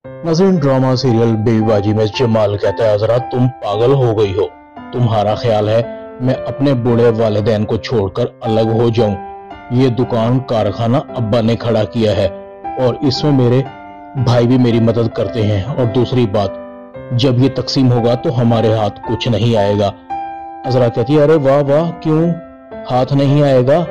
नाज़रीन, drama serial बेबीबाजी में जमाल कहता है, अज़रा तुम पागल हो गई हो। तुम्हारा ख्याल है मैं अपने बूढ़े वालिदैन को छोड़कर अलग हो जाऊं? ये दुकान कारखाना अब्बा ने खड़ा किया है और इसमें मेरे भाई भी मेरी मदद करते हैं। और दूसरी बात, जब ये तकसीम होगा तो हमारे हाथ कुछ नहीं आएगा। अज़रा कहती है, अरे वाह वाह, क्यों हाथ नहीं आएगा?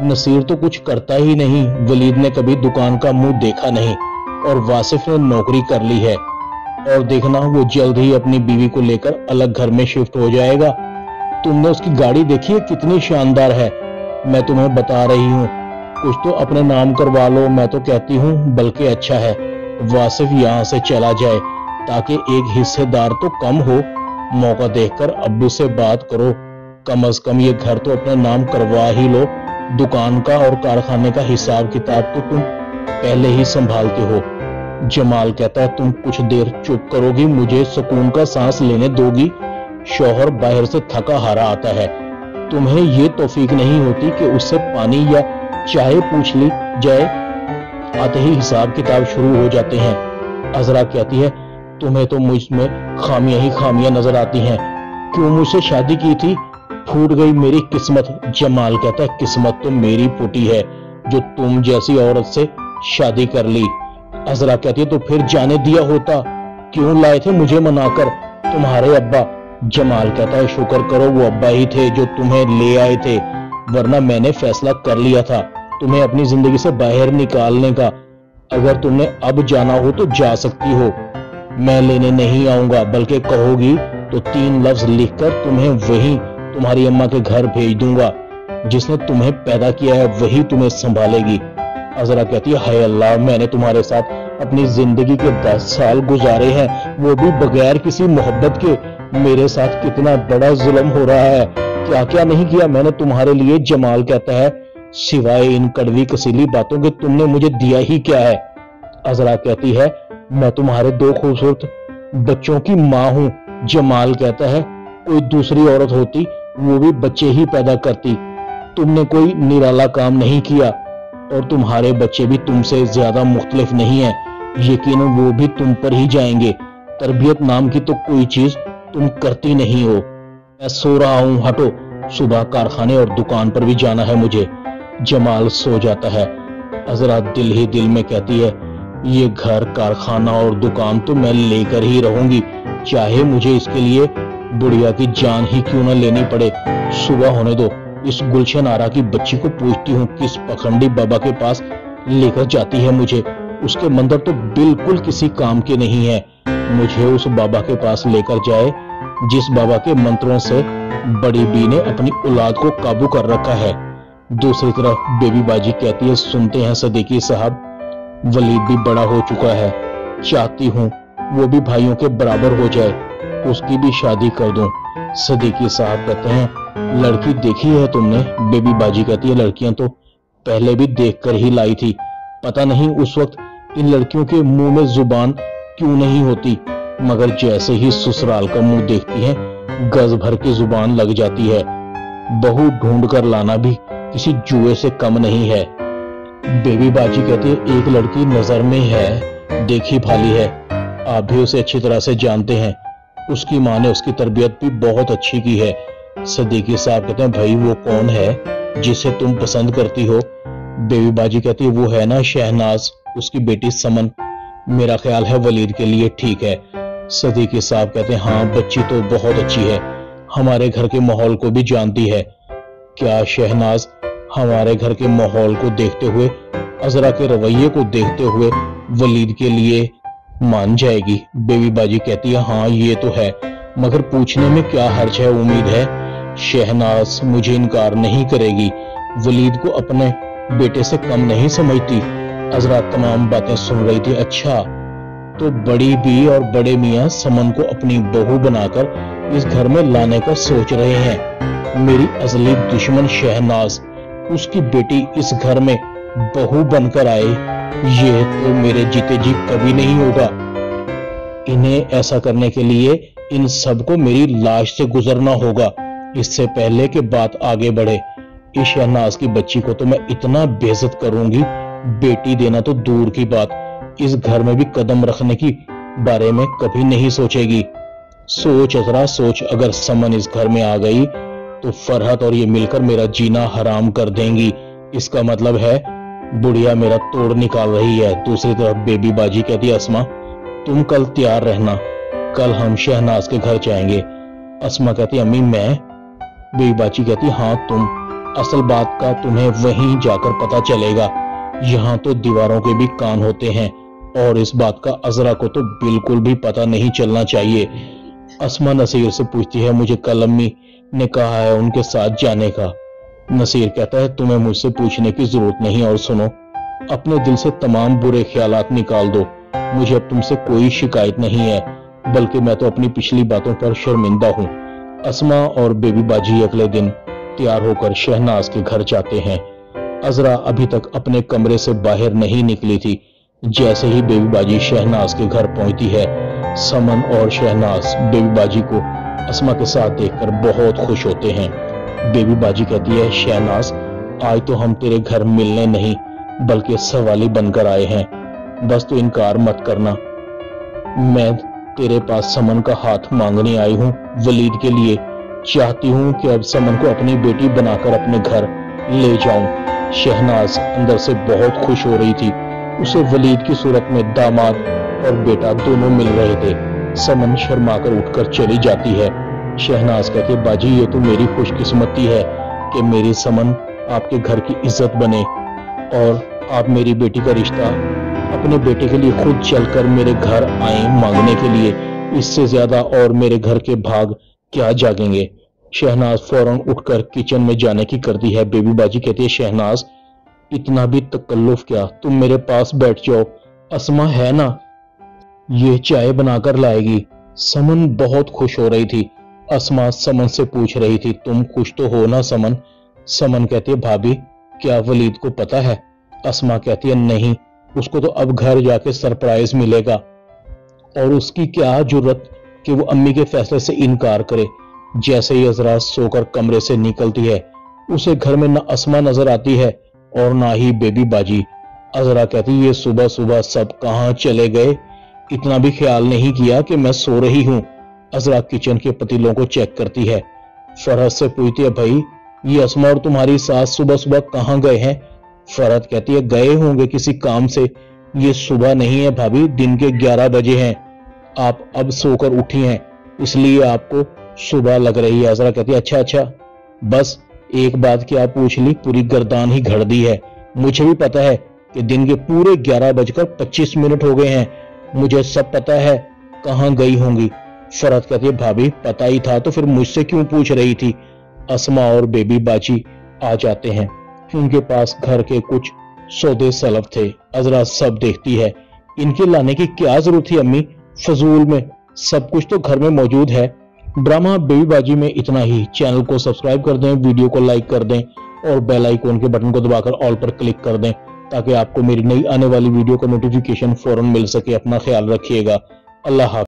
नसीर तो कुछ करता ही नहीं, वलीद ने कभी दुकान का मुंह देखा नहीं और वासिफ ने नौकरी कर ली है, और देखना वो जल्द ही अपनी बीवी को लेकर अलग घर में शिफ्ट हो जाएगा। तुमने उसकी गाड़ी देखी है, कितनी शानदार है। मैं तुम्हें बता रही हूँ, कुछ तो अपने नाम करवा लो। मैं तो कहती हूँ बल्कि अच्छा है वासिफ यहाँ से चला जाए, ताकि एक हिस्सेदार तो कम हो। मौका देखकर अब्बू से बात करो, कम अज कम ये घर तो अपने नाम करवा ही लो। दुकान का और कारखाने का हिसाब किताब तो तुम पहले ही संभालते हो। जमाल कहता है, तुम कुछ देर चुप करोगी, मुझे सुकून का सांस लेने दोगी? शौहर बाहर से थका हारा आता है, तुम्हें ये तौफीक नहीं होती कि उससे पानी या चाय पूछ ली जाए? आते ही हिसाब किताब शुरू हो जाते हैं। अज़रा कहती है, तुम्हें तो मुझ में खामियां ही खामियां नजर आती हैं। क्यों मुझसे शादी की थी? फूट गई मेरी किस्मत। जमाल कहता है, किस्मत तो मेरी फूटी है जो तुम जैसी औरत से शादी कर ली। अज़रा कहती है, तो फिर जाने दिया होता, क्यों लाए थे मुझे मनाकर तुम्हारे अब्बा? जमाल कहता है, शुक्र करो वो अब्बा ही थे जो तुम्हें ले आए थे, वरना मैंने फैसला कर लिया था तुम्हें अपनी जिंदगी से बाहर निकालने का। अगर तुमने अब जाना हो तो जा सकती हो, मैं लेने नहीं आऊंगा, बल्कि कहोगी तो 3 लफ्ज लिखकर तुम्हें वहीं तुम्हारी अम्मा के घर भेज दूंगा। जिसने तुम्हें पैदा किया है वही तुम्हें संभालेगी। अज़रा कहती है, हाय अल्लाह, मैंने तुम्हारे साथ अपनी जिंदगी के 10 साल गुजारे हैं, वो भी बगैर किसी मोहब्बत के। मेरे साथ कितना बड़ा जुल्म हो रहा है, क्या क्या नहीं किया मैंने तुम्हारे लिए। जमाल कहता है, सिवाय इन कड़वी कसीली बातों के तुमने मुझे दिया ही क्या है? अज़रा कहती है, मैं तुम्हारे 2 खूबसूरत बच्चों की माँ हूँ। जमाल कहता है, कोई दूसरी औरत होती वो भी बच्चे ही पैदा करती, तुमने कोई निराला काम नहीं किया, और तुम्हारे बच्चे भी तुमसे ज्यादा मुख्तलिफ नहीं है। यकीनन वो भी तुम पर ही जाएंगे। तरबियत नाम की तो कोई चीज तुम करती नहीं हो। मैं सो रहा हूँ, हटो, सुबह कारखाने और दुकान पर भी जाना है मुझे। जमाल सो जाता है। अज़रा दिल ही दिल में कहती है, ये घर, कारखाना और दुकान तो मैं लेकर ही रहूंगी, चाहे मुझे इसके लिए बुढ़िया की जान ही क्यों न लेनी पड़े। सुबह होने दो, इस गुलशन आरा की बच्ची को पूछती हूँ किस पखंडी बाबा के पास लेकर जाती है मुझे। उसके मंदिर तो बिल्कुल किसी काम के नहीं है। मुझे उस बाबा के पास लेकर जाए जिस बाबा के मंत्रों से बड़ी बी ने अपनी औलाद को काबू कर रखा है। दूसरी तरफ बेबीबाजी कहती है, सुनते हैं सदीकी साहब, वलीद भी बड़ा हो चुका है, चाहती हूँ वो भी भाइयों के बराबर हो जाए, उसकी भी शादी कर दूं। सदीकी साहब कहते हैं, लड़की देखी है तुमने? बेबीबाजी कहती है, लड़कियां तो पहले भी देखकर ही लाई थी, पता नहीं उस वक्त इन लड़कियों के मुंह में जुबान क्यों नहीं होती, मगर जैसे ही ससुराल का मुंह देखती हैं गज भर की जुबान लग जाती है। बहू ढूंढ कर लाना भी किसी जुए से कम नहीं है। बेबीबाजी कहती है, एक लड़की नजर में है, देखी भाली है, आप भी उसे अच्छी तरह से जानते हैं, उसकी माँ ने उसकी तरबियत भी बहुत अच्छी की है। सदीकी साहब कहते हैं, भाई वो कौन है जिसे तुम पसंद करती हो? बेबीबाजी कहती है, वो है ना शहनाज, उसकी बेटी समन, मेरा ख्याल है वलीद के लिए ठीक है। सदीकी साहब कहते हैं, हाँ बच्ची तो बहुत अच्छी है, हमारे घर के माहौल को भी जानती है। क्या शहनाज हमारे घर के माहौल को देखते हुए, अज़रा के रवैये को देखते हुए वलीद के लिए मान जाएगी? बेबीबाजी कहती है, हाँ ये तो है, मगर पूछने में क्या हर्ज है? उम्मीद है शहनाज मुझे इनकार नहीं करेगी, वलीद को अपने बेटे से कम नहीं समझती। अज़रा तमाम बातें सुन रही थी। अच्छा, तो बड़ी बी और बड़े मियाँ समन को अपनी बहू बनाकर इस घर में लाने का सोच रहे हैं। मेरी अजली दुश्मन शहनाज, उसकी बेटी इस घर में बहू बनकर आए, ये तो मेरे जीते जी कभी नहीं होगा। इन्हें ऐसा करने के लिए इन सबको मेरी लाश से गुजरना होगा, इससे पहले कि बात आगे बढ़े। इस शहनाज की बच्ची को तो मैं इतना बेइज्जत करूंगी, बेटी देना तो दूर की बात, इस घर में भी कदम रखने की बारे में कभी नहीं सोचेगी। सोच अजरा सोच, अगर समन इस घर में आ गई तो फरहत और ये मिलकर मेरा जीना हराम कर देंगी। इसका मतलब है बुढ़िया मेरा तोड़ निकाल रही है। दूसरी तरफ बेबी बाजी कहती है, अस्मा तुम कल तैयार रहना, कल हम शहनाज के घर जाएंगे। अस्मा कहती अम्मी मैं? बेबी बाजी कहती हाँ तुम। असल बात का तुम्हें वहीं जाकर पता चलेगा, यहाँ तो दीवारों के भी कान होते हैं और इस बात का अजरा को तो बिल्कुल भी पता नहीं चलना चाहिए। अस्मा नसीर से पूछती है, मुझे कल अम्मी ने कहा है उनके साथ जाने का। नसीर कहता है तुम्हें मुझसे पूछने की जरूरत नहीं, और सुनो अपने दिल से तमाम बुरे ख्यालात निकाल दो। मुझे अब तुमसे कोई शिकायत नहीं है, बल्कि मैं तो अपनी पिछली बातों पर शर्मिंदा हूँ। अस्मा और बेबी बाजी अगले दिन तैयार होकर शहनाज के घर जाते हैं। अजरा अभी तक अपने कमरे से बाहर नहीं निकली थी। जैसे ही बेबी बाजी शहनाज के घर पहुंचती है, समन और शहनाज बेबी बाजी को अस्मा के साथ देखकर बहुत खुश होते हैं। बेबी बाजी कहती है, शहनाज आज तो हम तेरे घर मिलने नहीं बल्कि सवाली बनकर आए हैं, बस तू इनकार मत करना। मैं तेरे पास समन का हाथ मांगने आई हूँ वलीद के लिए। चाहती हूँ कि अब समन को अपनी बेटी बनाकर अपने घर ले जाऊं। शहनाज अंदर से बहुत खुश हो रही थी। उसे वलीद की सूरत में दामाद और बेटा दोनों मिल रहे थे। समन शर्माकर उठकर चली जाती है। शहनाज कहती है, बाजी ये तो मेरी खुशकिस्मती है कि मेरी समन आपके घर की इज्जत बने और आप मेरी बेटी का रिश्ता अपने बेटे के लिए खुद चलकर मेरे घर आए मांगने के लिए। इससे ज्यादा और मेरे घर के भाग क्या जागेंगे। शहनाज फौरन उठकर किचन में जाने की करती है। बेबी बाजी कहती है, शहनाज इतना भी तकल्लुफ क्या, तुम मेरे पास बैठ जाओ, अस्मा है ना, ये चाय बनाकर लाएगी। समन बहुत खुश हो रही थी। अस्मा समन से पूछ रही थी, तुम खुश तो हो ना समन? समन कहती है, भाभी क्या वलीद को पता है? अस्मा कहती है, नहीं, उसको तो अब घर जाके सरप्राइज मिलेगा और उसकी क्या जुर्रत कि वो अम्मी के फैसले से इनकार करे। जैसे ही अजरा सोकर कमरे से निकलती है, उसे घर में न अस्मा नजर आती है और ना ही बेबी बाजी। अजरा कहती है, ये सुबह सुबह सब कहाँ चले गए, इतना भी ख्याल नहीं किया कि मैं सो रही हूँ। अजरा किचन के पतीलों को चेक करती है। फरहत से पूछती है, भाई ये अस्मा और तुम्हारी सास सुबह सुबह कहाँ गए हैं? फरहत कहती है, गए होंगे किसी काम से। ये सुबह नहीं है भाभी, दिन के 11 बजे हैं। आप अब सोकर उठी हैं इसलिए आपको सुबह लग रही है। अजरा कहती है, अच्छा, बस एक बात क्या पूछ ली, पूरी गर्दान ही घड़ दी है। मुझे भी पता है कि दिन के पूरे 11:25 हो गए हैं। मुझे सब पता है कहाँ गई होंगी। फरहत कहती है, भाभी पता ही था तो फिर मुझसे क्यों पूछ रही थी? अस्मा और बेबी बाजी आ जाते हैं। उनके पास घर के कुछ सौदे सलफ थे। अजरा सब देखती है, इनके लाने की क्या जरूरत थी अम्मी, फजूल में, सब कुछ तो घर में मौजूद है। ड्रामा बेबी बाजी में इतना ही। चैनल को सब्सक्राइब कर दें, वीडियो को लाइक कर दें और बेल आइकॉन के बटन को दबाकर ऑल पर क्लिक कर दें ताकि आपको मेरी नई आने वाली वीडियो का नोटिफिकेशन फौरन मिल सके। अपना ख्याल रखिएगा। अल्लाह हाफ़िज़।